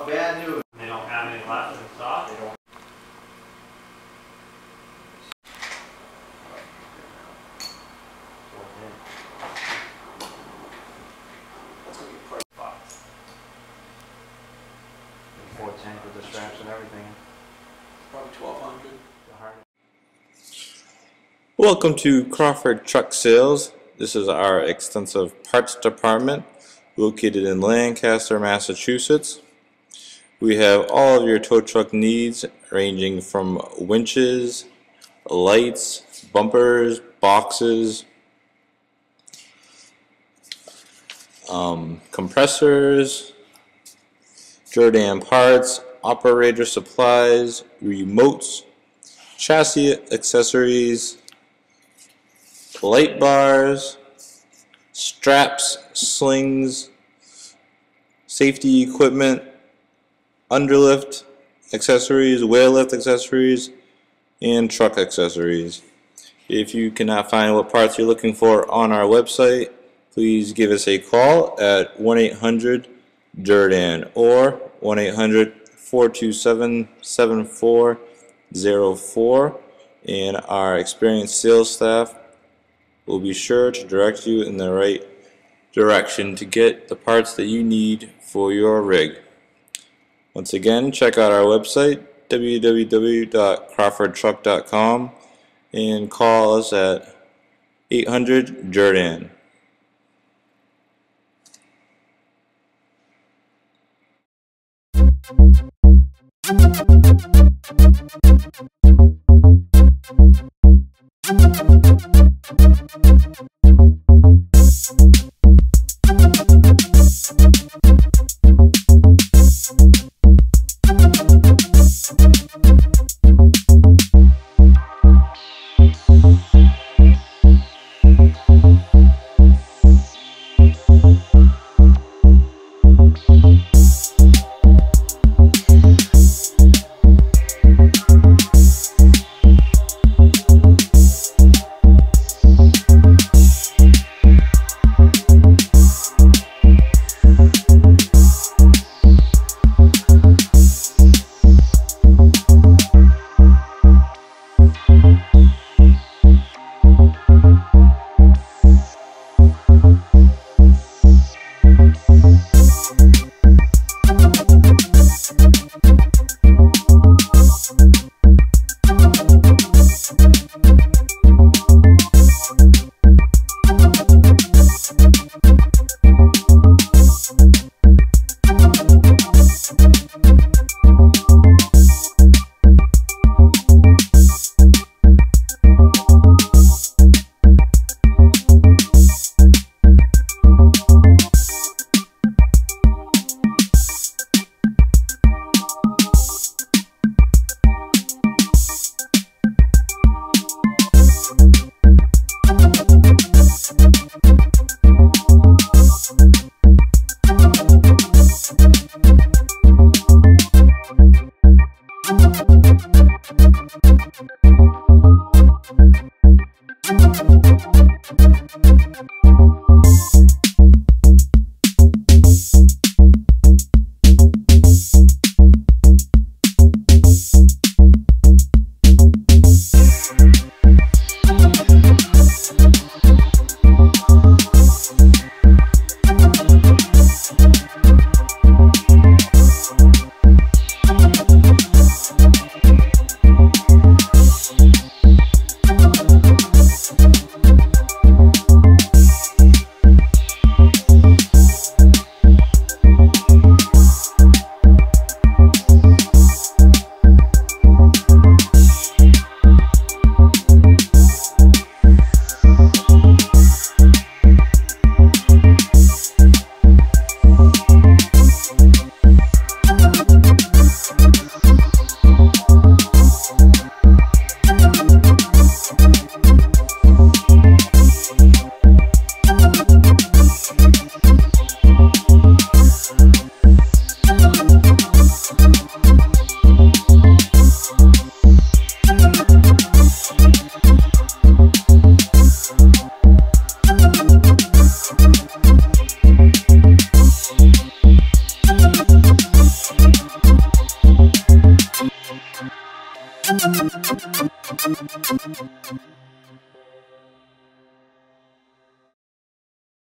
Oh, bad news. They don't have any left in stock? They don't. That's gonna be perfect. Box. 410 with the straps and everything. Probably 1,200. The harness. Welcome to Crawford Truck Sales. This is our extensive parts department located in Lancaster, Massachusetts. We have all of your tow truck needs ranging from winches, lights, bumpers, boxes, compressors, Jordan parts, operator supplies, remotes, chassis accessories, light bars, straps, slings, safety equipment, underlift accessories, wheel lift accessories, and truck accessories. If you cannot find what parts you're looking for on our website, please give us a call at 1-800-JORDAN or 1-800-427-7404, and our experienced sales staff will be sure to direct you in the right direction to get the parts that you need for your rig. Once again, check out our website www.crawfordtruck.com and call us at 800-JORDAN.